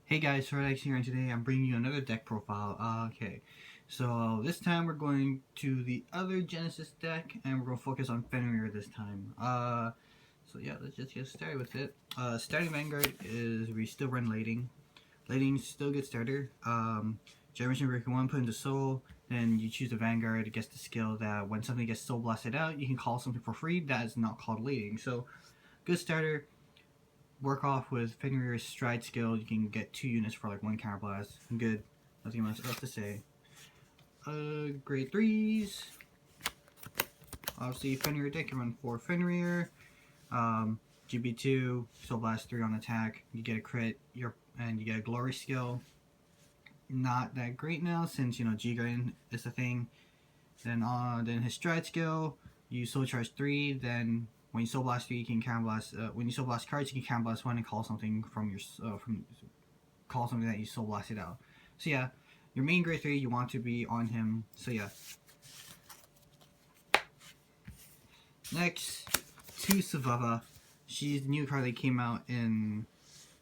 Hey guys, Alex here, and today I'm bringing you another deck profile. Okay, so this time we're going to the other Genesis deck, and we're going to focus on Fenrir this time. So yeah, let's just get started with it. Starting Vanguard is we still run Lading. Lading's still a good starter. Generation Breaker 1, put into Soul, then you choose the Vanguard. It gets the skill that when something gets Soul Blasted out, you can call something for free. That is not called Lading. So, good starter. Work off with Fenrir's Stride skill. You can get 2 units for like 1 counter blast. Good. Nothing much else to say. Grade 3s. Obviously, Fenrir deck can run 4 Fenrir. GB2, Soul Blast 3 on attack. You get a crit, and you get a Glory skill. Not that great now since G-Grain is a thing. Then his Stride skill, you Soul Charge 3. Then when you Soul Blast 3, you can counter blast. When you Soul Blast cards, you can counter blast 1 and call something from your call something that you Soul Blasted out. So yeah, your main grade 3, you want to be on him. So yeah. Next, to Savava. She's the new card that came out in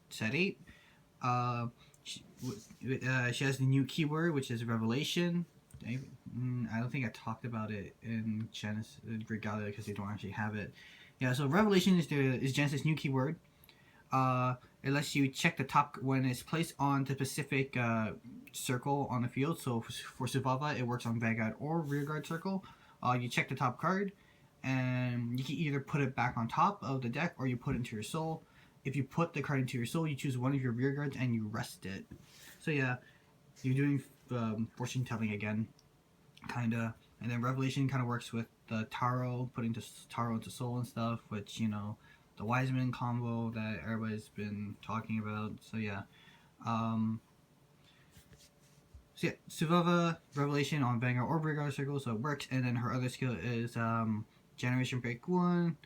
set 8. She has the new keyword, which is Revelation. I don't think I talked about it in Genesis Regalia because they don't actually have it. Yeah, so Revelation is Genesis' new keyword. It lets you check the top when it's placed on the specific circle on the field. So for Savava, it works on Vanguard or Rearguard circle. You check the top card, and you can either put it back on top of the deck or you put it into your soul. If you put the card into your soul, you choose one of your rearguards and you rest it. So yeah, you're doing fortune telling again, kinda. And then Revelation kind of works with the tahro, putting tahro into soul and stuff, which the wiseman combo that everybody's been talking about. So yeah. So yeah, Savava, Revelation on Vanguard or Rearguard circle, so it works. And then her other skill is Generation Break 1.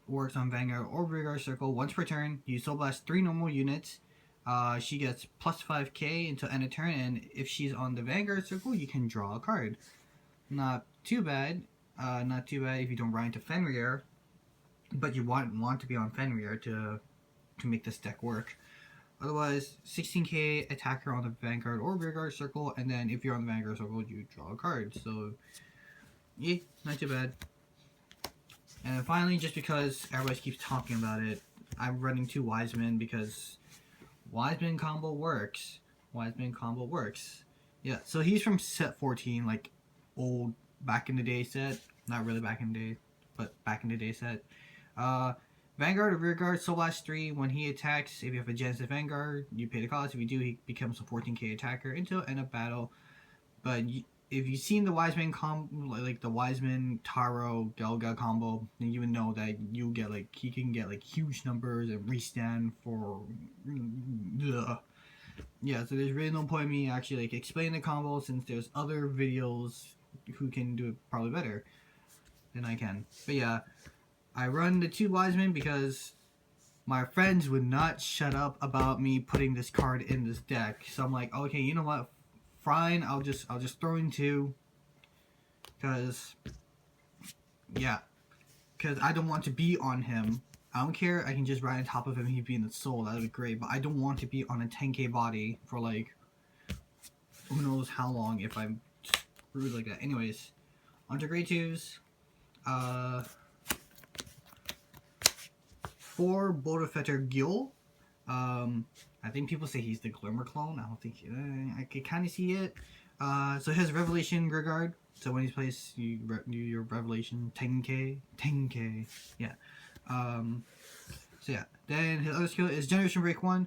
Works on Vanguard or Rearguard circle. Once per turn, you Soul Blast 3 normal units. She gets plus 5k until end of turn, and if she's on the Vanguard circle, you can draw a card. Not too bad. Not too bad if you don't run into Fenrir, but you want to be on Fenrir to make this deck work. Otherwise, 16k attacker on the Vanguard or Rearguard circle, and then if you're on the Vanguard circle, you draw a card. So, yeah, not too bad. And finally, just because everybody keeps talking about it, I'm running 2 Wiseman because Wiseman combo works. Wiseman combo works. Yeah, so he's from set 14, like old back in the day set. Not really back in the day, but back in the day set. Vanguard or Rearguard, Soul Blast 3. When he attacks, if you have a Genesis Vanguard, you pay the cost. If you do, he becomes a 14k attacker until end of battle. But if you've seen the Wiseman like the Wiseman tahro gelgja combo, then you would know that you get he can get huge numbers and restand for. Yeah, so there's really no point in me actually explaining the combo since there's other videos who can do it probably better than I can. But yeah, I run the 2 Wiseman because my friends would not shut up about me putting this card in this deck. So I'm like, okay, you know what? Fine, I'll just throw in 2, because I don't want to be on him. I don't care. I can just ride on top of him. He'd be in the soul. That would be great. But I don't want to be on a 10k body for who knows how long if I'm screwed like that. Anyways, onto grade 2s. 4 Bodafetter Gil. I think people say he's the Glimmer clone. I don't think I can kind of see it. So he has Revelation Regard. So when he's placed, you your Revelation 10k. Yeah. So yeah. Then his other skill is Generation Break 1.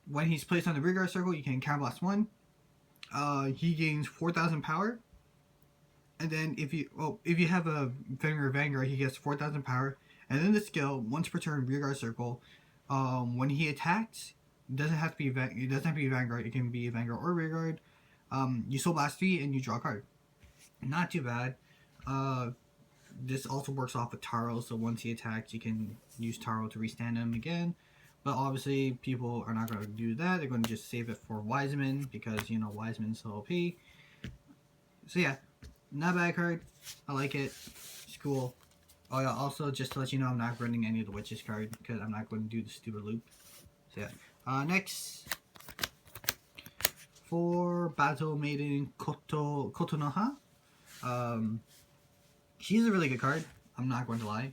When he's placed on the Regard circle, you can counter blast 1. He gains 4,000 power. And then if you have a Fenrir Vanguard, he gets 4,000 power. And then the skill, once per turn, Rearguard circle. When he attacks, it doesn't have to be Vanguard. It can be Vanguard or Rearguard. You Soul Blast 3 and you draw a card. Not too bad. This also works off with tahro, so once he attacks, you can use tahro to restand him again. But obviously, people are not going to do that. They're going to just save it for Wiseman because Wiseman's so OP. So yeah, not a bad card. I like it. It's cool. Oh yeah, also just to let you know, I'm not running any of the Witches card because I'm not going to do the stupid loop. So yeah, Next, for Battle Maiden Kotonoha. She's a really good card. I'm not going to lie.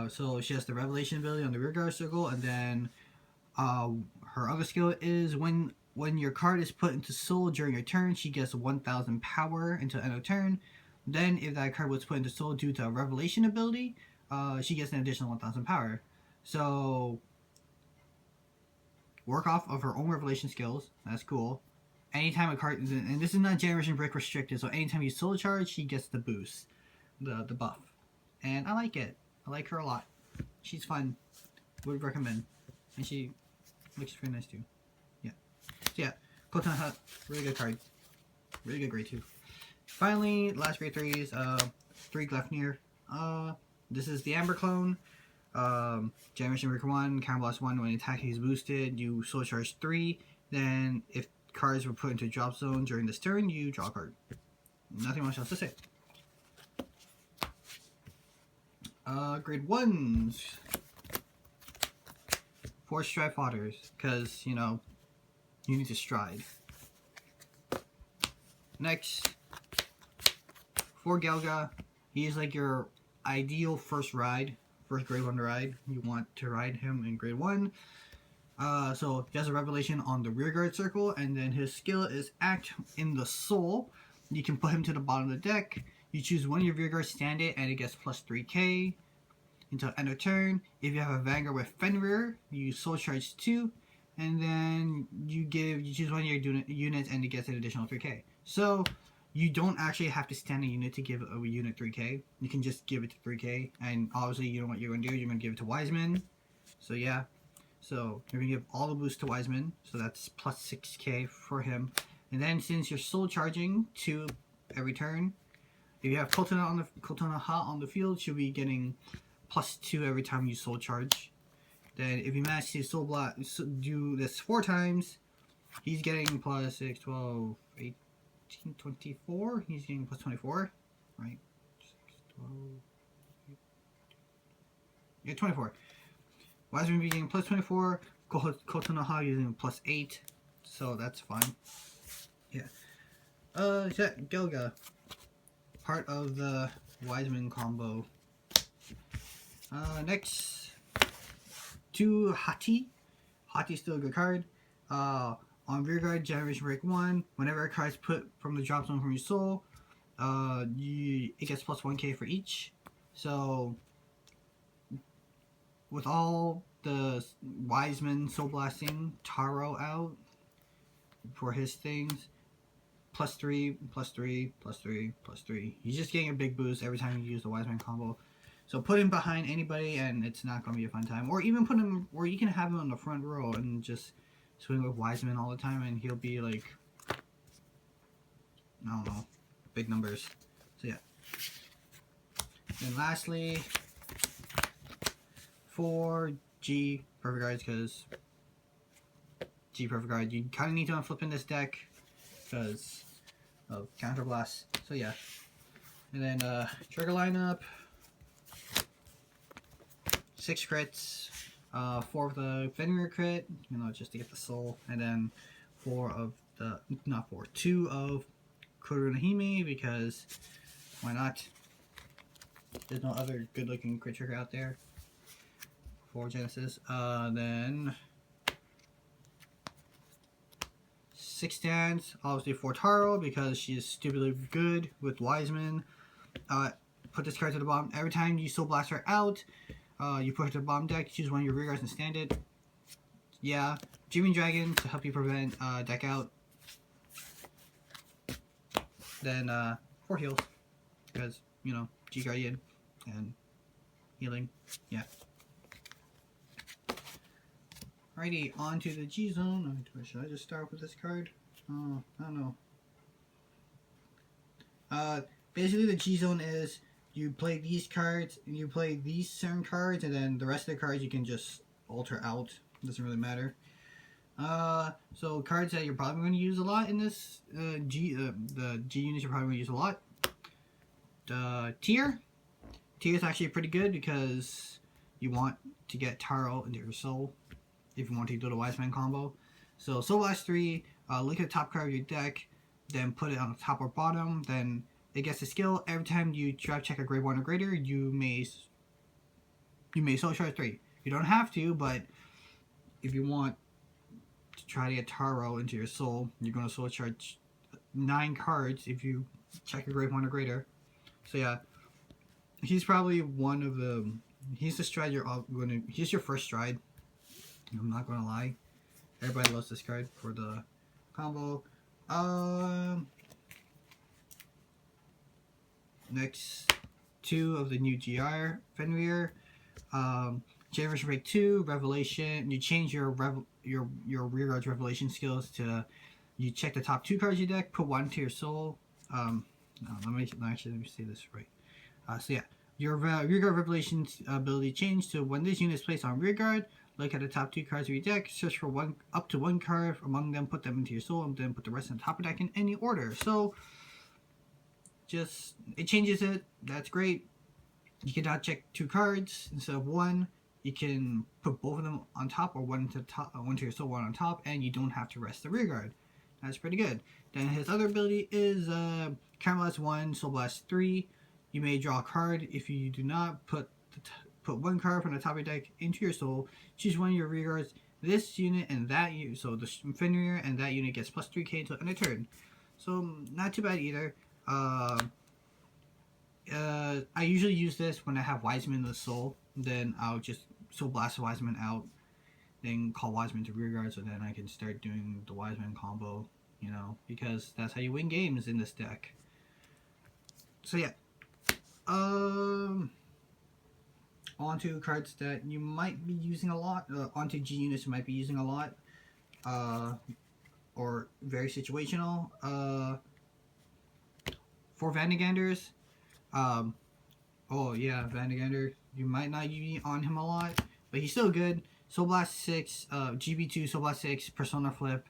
So she has the Revelation ability on the rearguard circle, and then her other skill is when your card is put into soul during your turn, she gets 1000 power until end of turn. Then if that card was put into soul due to a Revelation ability, she gets an additional 1000 power. So work off of her own Revelation skills. That's cool. Anytime a card, and this is not Generation Break restricted, so anytime you soul charge, she gets the boost, the buff. And I like it. I like her a lot. She's fun. Would recommend. And she looks pretty nice too. Yeah. So yeah, Kotonoha, really good card. Really good grade 2. Finally, last grade 3 is 3 Glefnir. This is the Amber clone. Generation Breaker 1, counter blast 1 when attacking is boosted, you soul charge 3. Then if cards were put into drop zone during this turn, you draw a card. Nothing much else to say. Grade 1s. 4 Stride Fodders, because, you know, you need to stride. Next, 4 gelgja. He is like your ideal first grade 1 ride. You want to ride him in grade 1. So he has a Revelation on the rearguard circle, and then his skill is Act in the Soul. You can put him to the bottom of the deck. You choose one of your rearguard, stand it, and it gets plus 3k until end of turn. If you have a Vanguard with Fenrir, you soul charge 2, and then you choose one of your units, and it gets an additional 3k. So you don't actually have to stand a unit to give a unit 3k. You can just give it to 3k, and obviously you know what you're going to do. You're going to give it to Wiseman. So yeah. So you're going to give all the boost to Wiseman, so that's plus 6k for him. And then since you're soul charging 2 every turn, if you have Kotonoha on the field, she'll be getting plus 2 every time you soul charge. Then if you manage to do this 4 times, he's getting plus 6, 12, 18, 24. He's getting plus 24, right? 6, 12, 18, yeah, 24. Wiseman be getting plus 24, Kotonoha using plus 8, so that's fine. Yeah. Gelgja, part of the Wiseman combo. Next, 2 Hati. Hati's still a good card. On rearguard, Generation Break 1, whenever a card is put from the drop zone from your soul, it gets plus 1k for each. So with all the Wiseman soul blasting Tahro out for his things, plus 3, plus 3, plus 3, plus 3. He's just getting a big boost every time you use the Wiseman combo. So put him behind anybody and it's not going to be a fun time. Or even put him, or you can have him on the front row and just swing with Wiseman all the time and he'll be like, I don't know, big numbers. So yeah. And lastly, for G Perfect Guards, because G Perfect Guard, you kind of need to unflip in this deck because of Counter Blast. So yeah. And then trigger lineup, 6 crits, 4 of the Fenrir crit, you know, just to get the soul, and then 2 of Kurunahime, because why not? There's no other good looking crit trigger out there for Genesis. Then 6 stands, obviously for Tahro, because she is stupidly good with Wiseman. Put this card to the bottom. Every time you soul blast her out, you put her to the bottom deck, choose one of your rear guards and stand it. Yeah, Dreaming Dragon to help you prevent deck out. Then 4 heals, because, you know, G Guardian and healing. Yeah. Alrighty, on to the G Zone. Should I just start with this card? Oh, I don't know. Basically the G Zone is you play these cards, and you play these certain cards, and then the rest of the cards you can just alter out. It doesn't really matter. So cards that you're probably going to use a lot in this the G units you're probably going to use a lot. Tier is actually pretty good because you want to get Tahro into your soul. if you want to do the wiseman combo. So Soul Blast 3, look at the top card of your deck, then put it on the top or bottom, then it gets a skill. Every time you draft check a grade 1 or greater, you may soul charge 3. You don't have to, but if you want to try to get tahro into your soul, you're going to soul charge 9 cards if you check a grade 1 or greater. So yeah, he's probably one of the... He's the stride you're all going to... He's your first stride. I'm not going to lie. Everybody loves this card for the combo. Next, 2 of the new GR Fenrir. Generation Break 2, Revelation. You change your rearguard's Revelation skills to... You check the top 2 cards of your deck, put 1 to your soul. No, let me say this right. So yeah, your rearguard Revelation ability changed to when this unit is placed on rearguard, look at the top 2 cards of your deck, search for up to 1 card among them, put them into your soul, and then put the rest on top of the deck in any order. So it changes it. That's great. You can now check 2 cards instead of 1. You can put both of them on top, or one to your soul, 1 on top, and you don't have to rest the rearguard. That's pretty good. Then his other ability is Caramelize 1, Soul Blast 3. You may draw a card. If you do not, put 1 card from the top of your deck into your soul. Choose one of your rearguards. This unit and that unit, so the Fenrir and that unit gets plus 3k until end of turn. So not too bad either. I usually use this when I have Wiseman in the soul. Then I'll just Soul Blast Wiseman out, then call Wiseman to rearguard, so then I can start doing the Wiseman combo, you know, because that's how you win games in this deck. So yeah, onto cards that you might be using a lot, onto G units you might be using a lot, or very situational. For Vandeganders, oh yeah, Vandegander, you might not be on him a lot, but he's still good. Soul Blast 6, GB2, Soul Blast 6, Persona Flip.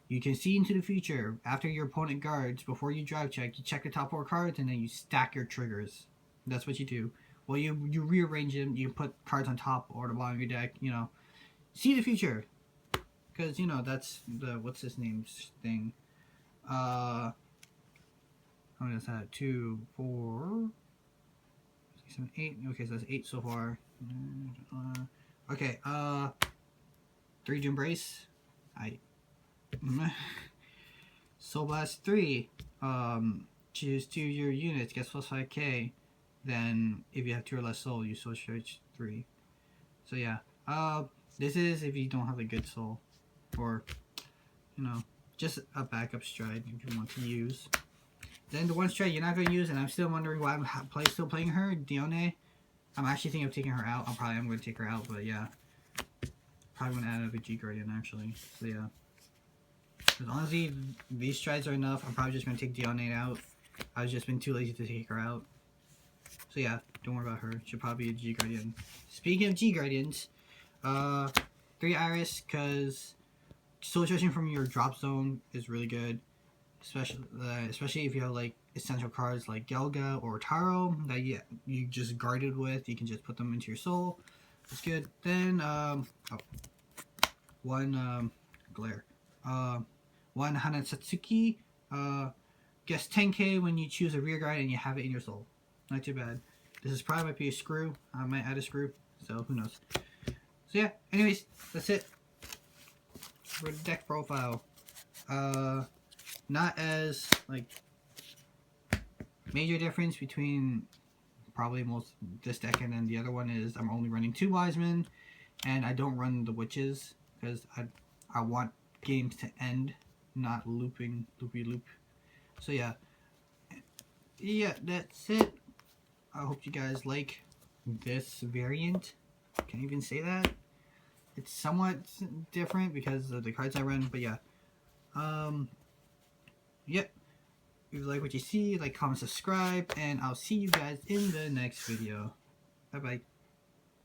You can see into the future. After your opponent guards, before you drive check, you check the top 4 cards and then you stack your triggers. That's what you do. Well, you rearrange them, you put cards on top or the bottom of your deck, you know. See the future. Because, you know, that's the, what's his name's thing. How many is that? 2, 4, 6, 7, 8. Okay, so that's 8 so far. Okay, 3 to Embrace. Soul Blast 3. Choose 2 of your units, gets plus 5k. Then, if you have 2 or less soul, you soul charge 3. So yeah, this is if you don't have a good soul, or you know, just a backup stride if you want to use. Then the one stride you're not going to use, and I'm still wondering why I'm still playing her, Dione. I'm actually thinking of taking her out. I'm going to take her out, but yeah. Probably going to add a G Guardian, actually. So yeah. As long as these strides are enough, I'm probably just going to take Dione out. I've just been too lazy to take her out. So yeah, don't worry about her. She'll probably be a G Guardian. Speaking of G Guardians, 3 Iris, because soul charging from your drop zone is really good. Especially if you have like essential cards like Gelgja or Tahro that you just guarded with, you can just put them into your soul. That's good. Then one glare. 1 Hanasatsuki gets 10k when you choose a rear guard and you have it in your soul. Not too bad. This is probably might be a screw. I might add a screw, so who knows. So yeah, anyways, that's it for the deck profile. Not as like major difference between probably this deck and then the other one is I'm only running 2 Wisemen and I don't run the witches because I want games to end, not loopy loop. So yeah, that's it. I hope you guys like this variant. Can I even say that? It's somewhat different because of the cards I run, but yeah. Yep. If you like what you see, like, comment, subscribe, and I'll see you guys in the next video. Bye bye.